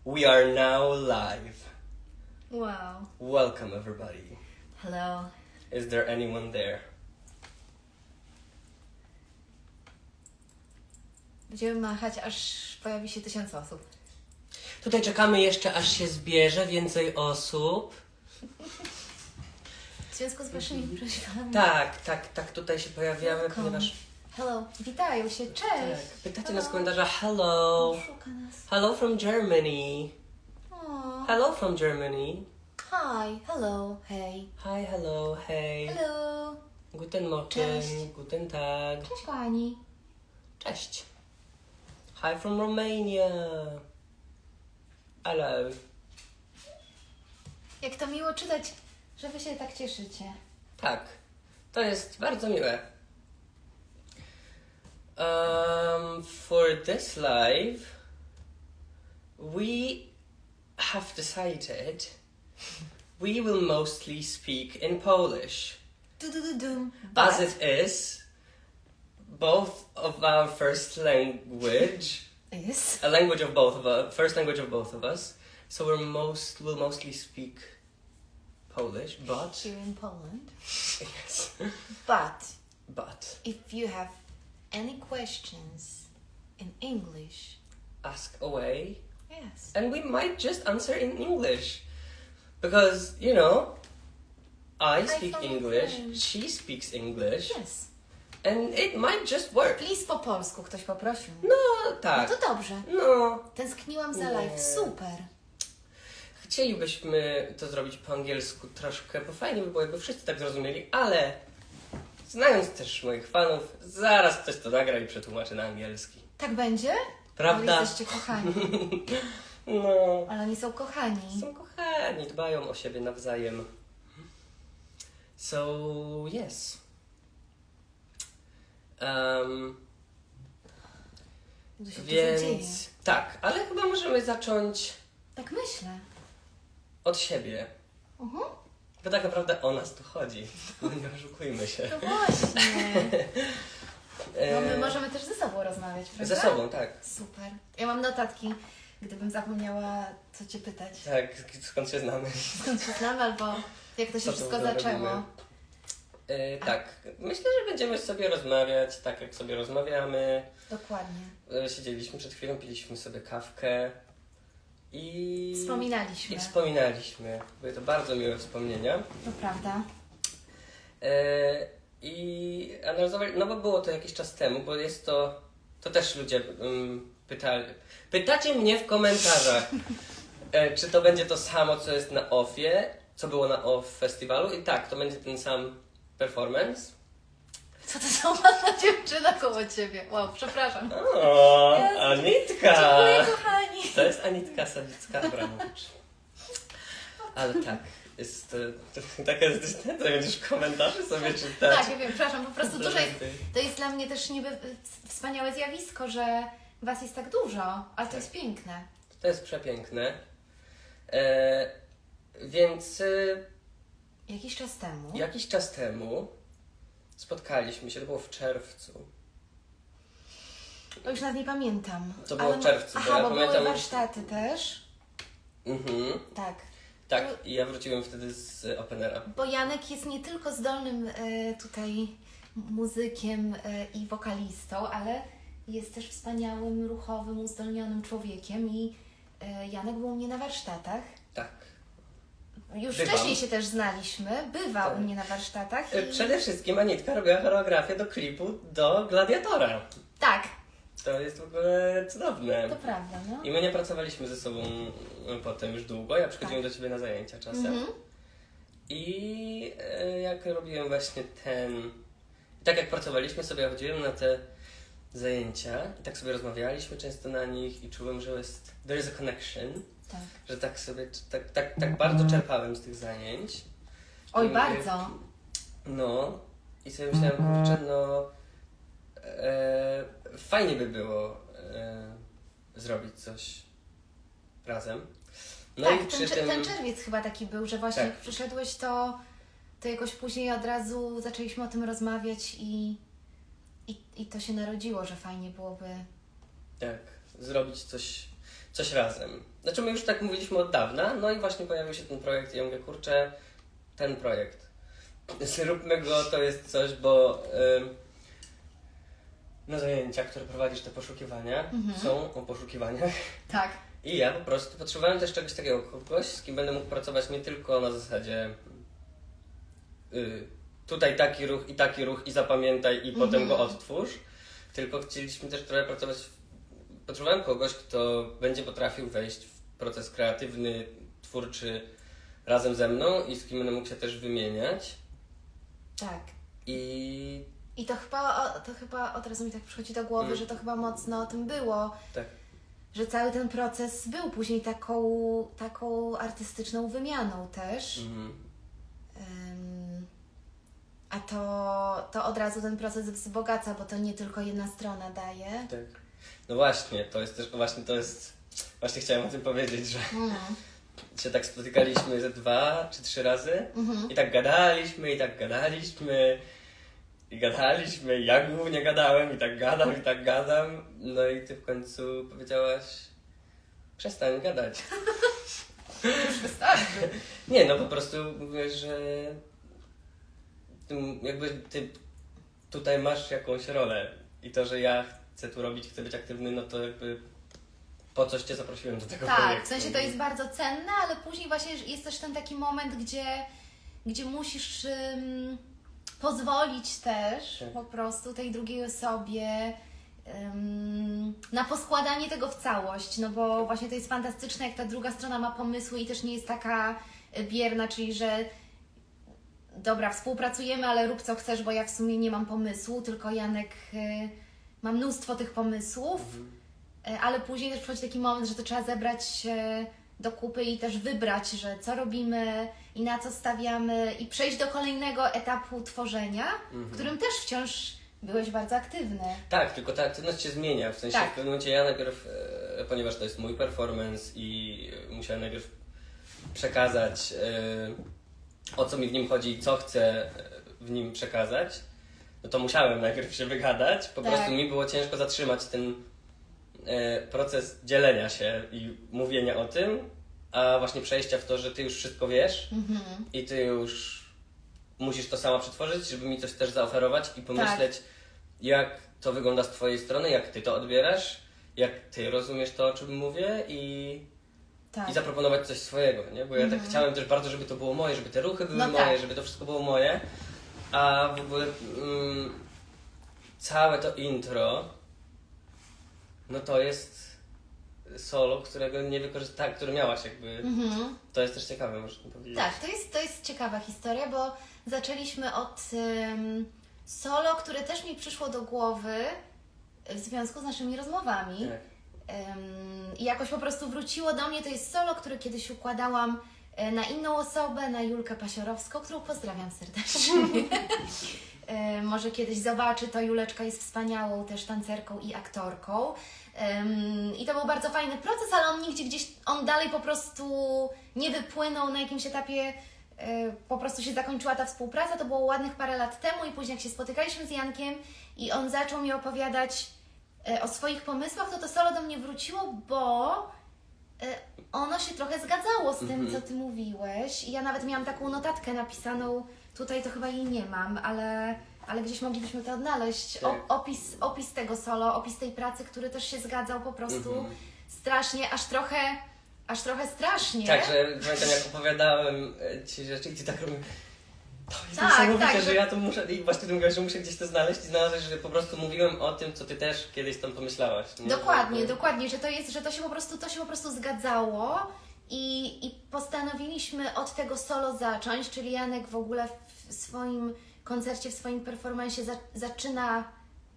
We are now live. Wow. Welcome everybody. Hello. Is there anyone there? Będziemy machać, aż pojawi się 1000 osób. Tutaj czekamy jeszcze, aż się zbierze więcej osób. W związku z waszymi prośbami. Tak, tutaj się pojawiamy, Welcome. ponieważ... Hello. Witają się. Cześć. Tak, pytacie nas w komentarzach hello. Szuka nas. Hello from Germany. Aww. Hello from Germany. Hi. Hello. Hey. Hi, hello, hey. Hello. Guten Morgen, Cześć. guten Tag. Cześć pani. Cześć. Hi from Romania. Hello. Jak to miło czytać, że wy się tak cieszycie. Tak, to jest bardzo miłe. For this live, we have decided we will mostly speak in Polish, Dum. as it is both of our first language, Is. a language of both of us, first language of both of us. So we'll mostly speak Polish, but Here in Poland. yes, But if you have any questions in English, ask away. yes. And we might just answer in English. Because, you know, I speak follow English, French. she speaks English, Yes. and it might just work. Please po polsku ktoś poprosił. No, No tak. to dobrze. No, Tęskniłam za Nie. live. Super. chcielibyśmy to zrobić po angielsku troszkę, bo fajnie by było, jakby wszyscy tak zrozumieli, ale znając też moich fanów, zaraz ktoś to nagra i przetłumaczy na angielski. Tak będzie? Prawda? Bo jesteście kochani. No. Ale oni są kochani. Są kochani, dbają o siebie nawzajem. So, yes. Dużo się dzieje. Więc tak, ale chyba możemy zacząć Tak myślę. od siebie. Bo tak naprawdę o nas tu chodzi. No nie oszukujmy się. No właśnie. No my E, możemy też ze sobą rozmawiać, prawda? Ze sobą, tak. Super. Ja mam notatki, gdybym zapomniała co cię pytać. Tak, skąd się znamy. Skąd się znam, albo jak to się Co tu wszystko robimy? zaczęło. Tak, myślę, że będziemy sobie rozmawiać tak, jak sobie rozmawiamy. Dokładnie. Siedzieliśmy przed chwilą, piliśmy sobie kawkę i Wspominaliśmy. wspominaliśmy. Były to bardzo miłe wspomnienia. To prawda. I analizowali, no bo było to jakiś czas temu, bo jest to też ludzie pytali. Pytacie mnie w komentarzach, czy to będzie to samo, co jest na OFF-ie, co było na OFF festiwalu i tak, to będzie ten sam performance. Co to za ładna dziewczyna koło ciebie? Wow, przepraszam. O, Jezu, Anitka! Dziękuję, kochani. To jest Anitka Sawicka-Abramowicz. Ale tak, jest taka jesteś, to będziesz komentarzy sobie czytać. Tak, ja wiem, przepraszam, po prostu dużo jest. To jest dla mnie też niby wspaniałe zjawisko, że was jest tak dużo, ale to jest piękne. To jest przepiękne. Więc Jakiś czas temu, spotkaliśmy się, to było w czerwcu. to już nawet nie pamiętam. To było w czerwcu, bo Aha, ja bo pamiętam- były warsztaty też. Mhm. Tak. Tak, i ja wróciłem wtedy z Openera. Bo Janek jest nie tylko zdolnym tutaj muzykiem i wokalistą, ale jest też wspaniałym, ruchowym, uzdolnionym człowiekiem i Janek był u mnie na warsztatach. Tak. Już Bywam. wcześniej się też znaliśmy, bywał Tak. u mnie na warsztatach. Przede wszystkim Anitka robiła choreografię do klipu do Gladiatora. Tak, To jest w ogóle cudowne. to prawda, no. I my nie pracowaliśmy ze sobą potem już długo. Ja przychodziłem do Ciebie na zajęcia czasem. Mhm. I jak robiłem właśnie tak jak pracowaliśmy sobie, ja chodziłem na te zajęcia i tak sobie rozmawialiśmy często na nich i czułem, że there is a connection, Tak. że tak sobie, tak bardzo czerpałem z tych zajęć. Oj, I bardzo. No, i sobie myślałem, kurczę, no fajnie by było zrobić coś razem. No Tak, i przy tym... ten czerwiec chyba taki był, że właśnie Tak. jak przyszedłeś, to jakoś później od razu zaczęliśmy o tym rozmawiać i to się narodziło, że fajnie byłoby. Tak, zrobić coś coś razem. Znaczy my już tak mówiliśmy od dawna, no i właśnie pojawił się ten projekt i ja mówię, kurczę, ten projekt. Zróbmy go, to jest coś, bo na zajęciach, które prowadzisz, te poszukiwania, są o poszukiwaniach. Tak. I ja po prostu potrzebowałem też czegoś takiego, kogoś, z kim będę mógł pracować nie tylko na zasadzie tutaj taki ruch i zapamiętaj i potem go odtwórz, tylko chcieliśmy też trochę pracować, potrzebowałem kogoś, kto będzie potrafił wejść w proces kreatywny, twórczy razem ze mną i z kim będę mógł się też wymieniać. Tak. I To chyba od razu mi tak przychodzi do głowy, że to chyba mocno o tym było. tak. Że cały ten proces był później taką artystyczną wymianą też. A to od razu ten proces wzbogaca, bo to nie tylko jedna strona daje. Tak. No właśnie, właśnie chciałem o tym powiedzieć, że się tak spotykaliśmy ze 2 czy 3 razy i tak gadaliśmy, i ja głównie gadałem, i tak gadam, no i ty w końcu powiedziałaś, przestań gadać. Już wystarczy. Nie, no po prostu mówię, że ty tutaj masz jakąś rolę i to, że ja chcę tu robić, chcę być aktywny, no to jakby po coś cię zaprosiłem do tego projektu. Tak, w sensie to jest bardzo cenne, ale później właśnie jest też ten taki moment, gdzie musisz pozwolić też po prostu tej drugiej osobie na poskładanie tego w całość, no bo właśnie to jest fantastyczne, jak ta druga strona ma pomysły i też nie jest taka bierna, czyli że dobra, współpracujemy, ale rób co chcesz, bo ja w sumie nie mam pomysłu, tylko Janek ma mnóstwo tych pomysłów, ale później też przychodzi taki moment, że to trzeba zebrać się do kupy i też wybrać, że co robimy i na co stawiamy i przejść do kolejnego etapu tworzenia, w którym też wciąż byłeś bardzo aktywny. Tak, tylko ta aktywność się zmienia, w sensie Tak. w pewnym momencie ja najpierw, ponieważ to jest mój performance i musiałem najpierw przekazać o co mi w nim chodzi i co chcę w nim przekazać, no to musiałem najpierw się wygadać, po Tak. prostu mi było ciężko zatrzymać ten proces dzielenia się i mówienia o tym, a właśnie przejścia w to, że ty już wszystko wiesz i ty już musisz to sama przetworzyć, żeby mi coś też zaoferować i pomyśleć, jak to wygląda z twojej strony, jak ty to odbierasz, jak ty rozumiesz to, o czym mówię i zaproponować coś swojego, nie? Bo ja tak chciałem też bardzo, żeby to było moje, żeby te ruchy były moje, żeby to wszystko było moje, a w ogóle całe to intro, no to jest solo, którego nie wykorzystałem, który miałaś jakby. To jest też ciekawe, można powiedzieć. Tak, to jest ciekawa historia, bo zaczęliśmy od solo, które też mi przyszło do głowy w związku z naszymi rozmowami. Tak. I jakoś po prostu wróciło do mnie. To jest solo, które kiedyś układałam na inną osobę, na Julkę Pasiorowską, którą pozdrawiam serdecznie. Może kiedyś zobaczy, to Juleczka jest wspaniałą też tancerką i aktorką. I to był bardzo fajny proces, ale on nigdzie on dalej po prostu nie wypłynął na jakimś etapie, po prostu się zakończyła ta współpraca, to było ładnych parę lat temu i później jak się spotykaliśmy z Jankiem i on zaczął mi opowiadać o swoich pomysłach, to solo do mnie wróciło, bo ono się trochę zgadzało z tym, co Ty mówiłeś. I ja nawet miałam taką notatkę napisaną, tutaj to chyba jej nie mam, ale gdzieś moglibyśmy to odnaleźć. Tak. Opis tego solo, opis tej pracy, który też się zgadzał po prostu strasznie, aż trochę strasznie. Tak, że pamiętam jak opowiadałem ci rzeczy i ty tak robisz. To jest Tak, niesamowite, tak, że ja to muszę, i właśnie ty mówiłaś, że muszę gdzieś to znaleźć i znalazłeś, że po prostu mówiłem o tym, co ty też kiedyś tam pomyślałaś. Nie? Dokładnie, że to się po prostu zgadzało i postanowiliśmy od tego solo zacząć, czyli Janek w ogóle w swoim koncercie, w swoim performancie zaczyna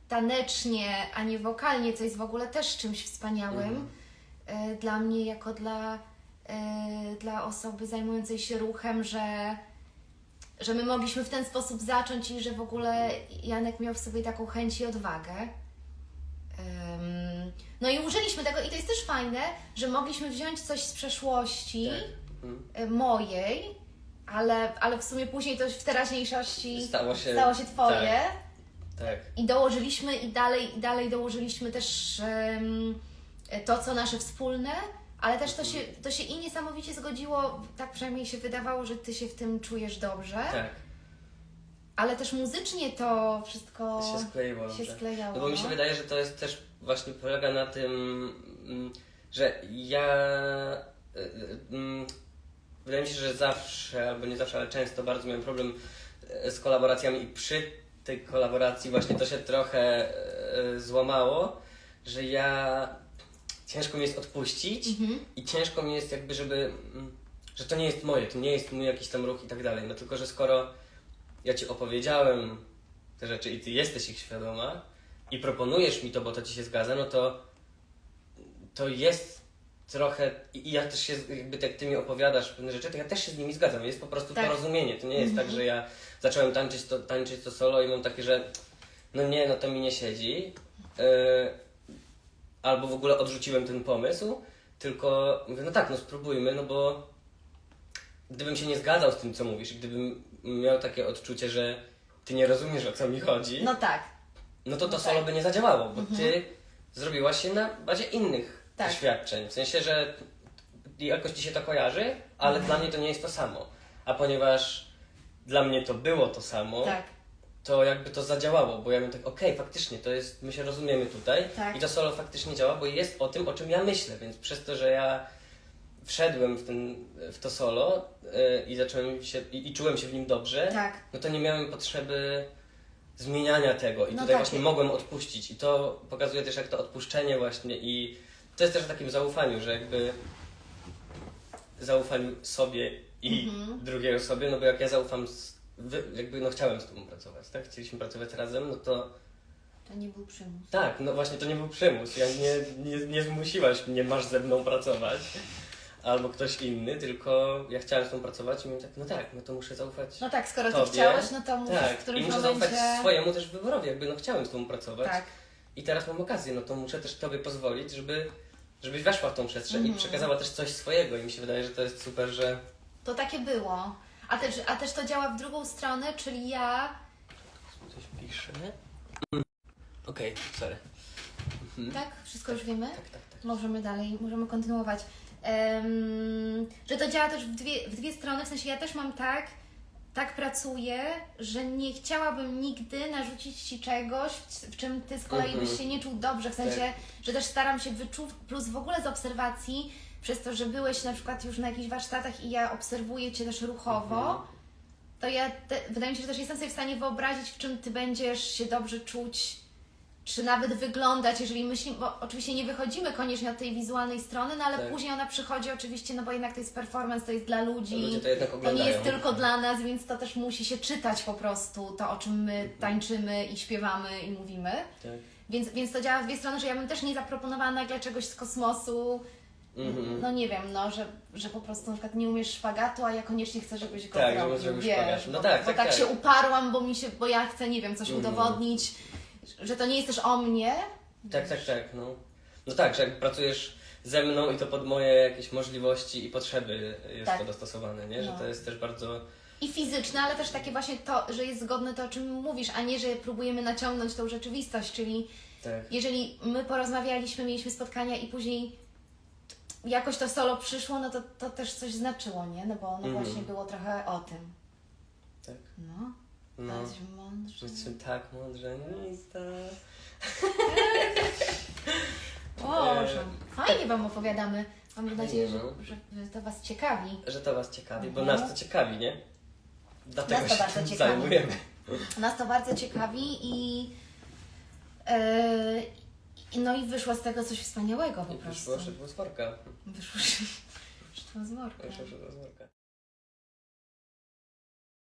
tanecznie, a nie wokalnie, co jest w ogóle też czymś wspaniałym dla mnie, jako dla osoby zajmującej się ruchem, że my mogliśmy w ten sposób zacząć i że w ogóle Janek miał w sobie taką chęć i odwagę. No i użyliśmy tego i to jest też fajne, że mogliśmy wziąć coś z przeszłości mojej, ale w sumie później to w teraźniejszości stało się Twoje. Tak. I dołożyliśmy i dalej dołożyliśmy też to, co nasze wspólne, ale też to się i niesamowicie zgodziło, tak przynajmniej się wydawało, że Ty się w tym czujesz dobrze, Tak, ale też muzycznie to wszystko się skleiło się dobrze. sklejało. No bo mi się wydaje, że to jest też właśnie polega na tym, że ja wydaje mi się, że zawsze, albo nie zawsze, ale często bardzo miałem problem z kolaboracjami i przy tej kolaboracji właśnie to się trochę złamało, że ja ciężko mi jest odpuścić i ciężko mi jest jakby, żeby, że to nie jest moje, to nie jest mój jakiś tam ruch i tak dalej, no tylko, że skoro ja Ci opowiedziałem te rzeczy i Ty jesteś ich świadoma i proponujesz mi to, bo to Ci się zgadza, no to jest trochę, i ja też się, jakby jak Ty mi opowiadasz pewne rzeczy, to ja też się z nimi zgadzam, jest po prostu Tak. porozumienie, to nie jest tak, że ja zacząłem tańczyć to solo i mam takie, że no nie, no to mi nie siedzi, albo w ogóle odrzuciłem ten pomysł, tylko mówię, no tak, no spróbujmy, no bo gdybym się nie zgadzał z tym, co mówisz, i gdybym miał takie odczucie, że Ty nie rozumiesz, o co mi chodzi, No tak. no to no solo tak. by nie zadziałało, bo Ty zrobiłaś się na bazie innych Tak. doświadczeń. W sensie, że jakoś Ci się to kojarzy, ale dla mnie to nie jest to samo. A ponieważ dla mnie to było to samo, Tak. to jakby to zadziałało, bo ja miałem tak, okej, faktycznie, to jest, my się rozumiemy tutaj Tak. i to solo faktycznie działa, bo jest o tym, o czym ja myślę, więc przez to, że ja wszedłem w to solo i zacząłem się, i czułem się w nim dobrze, Tak. no to nie miałem potrzeby zmieniania tego i No tutaj tak. właśnie mogłem odpuścić i to pokazuje też jak to odpuszczenie właśnie i to jest też o takim zaufaniu, że jakby zaufaniu sobie i drugiej osobie, no bo jak ja zaufam, jakby no chciałem z tobą pracować, tak? Chcieliśmy pracować razem, no to To nie był przymus. tak, no właśnie to nie był przymus, nie zmusiłaś mnie, masz ze mną pracować. Albo ktoś inny, tylko ja chciałem z tą pracować i miałem tak, no tak, no to muszę zaufać No tak, skoro Ty tobie. chciałeś, no to musisz Tak, w którymś i muszę momencie... zaufać swojemu też wyborowi, jakby no chciałem z tą pracować. Tak. I teraz mam okazję, no to muszę też Tobie pozwolić, żebyś weszła w tą przestrzeń i przekazała też coś swojego i mi się wydaje, że to jest super, że... To takie było. A też to działa w drugą stronę, czyli ja... Coś pisze. Okej, sorry. Tak? Wszystko już wiemy? Tak. Możemy kontynuować. Że to działa też w dwie strony, w sensie ja też mam tak pracuję, że nie chciałabym nigdy narzucić Ci czegoś, w czym Ty z kolei byś się nie czuł dobrze, w sensie, że też staram się wyczuć, plus w ogóle z obserwacji, przez to, że byłeś na przykład już na jakichś warsztatach i ja obserwuję Cię też ruchowo, to ja wydaje mi się, że też jestem sobie w stanie wyobrazić, w czym Ty będziesz się dobrze czuć, czy nawet wyglądać, jeżeli myślimy, bo oczywiście nie wychodzimy koniecznie od tej wizualnej strony, no ale Tak. później ona przychodzi oczywiście, no bo jednak to jest performance, to jest dla ludzi, Ludzie to jednak to nie oglądają. jest tylko dla nas, więc to też musi się czytać po prostu, to o czym my tańczymy i śpiewamy i mówimy. Tak. Więc to działa w dwie strony, że ja bym też nie zaproponowała nagle czegoś z kosmosu, no nie wiem, no, że po prostu na przykład nie umiesz szpagatu, a ja koniecznie chcę, żebyś go Tak, zrobił, żebyś zrobił wiesz, szpagat. No bo, tak, bo tak, tak tak. się uparłam, bo ja chcę, nie wiem, coś udowodnić, że to nie jest też o mnie. Tak, no. No tak, że jak pracujesz ze mną i to pod moje jakieś możliwości i potrzeby jest Tak. to dostosowane, nie? Że No. to jest też bardzo... I fizyczne, ale też takie właśnie to, że jest zgodne to, o czym mówisz, a nie, że próbujemy naciągnąć tą rzeczywistość, czyli Tak. jeżeli my porozmawialiśmy, mieliśmy spotkania i później jakoś to solo przyszło, no to też coś znaczyło, nie? No bo no właśnie było trochę o tym. Tak. No, No. jesteśmy mądrzy. Jesteśmy tak mądrze, Nista. Boże, fajnie Wam opowiadamy. Mam nadzieję, no. że to Was ciekawi. Że to Was ciekawi, bo Mhm. nas to ciekawi, nie? Dlatego Nas to się bardzo tym ciekawi. zajmujemy. Nas to bardzo ciekawi i no i wyszło z tego coś wspaniałego po I prostu. wyszło szydło z worka. Wyszło z worka. Wyszło szydło z worka.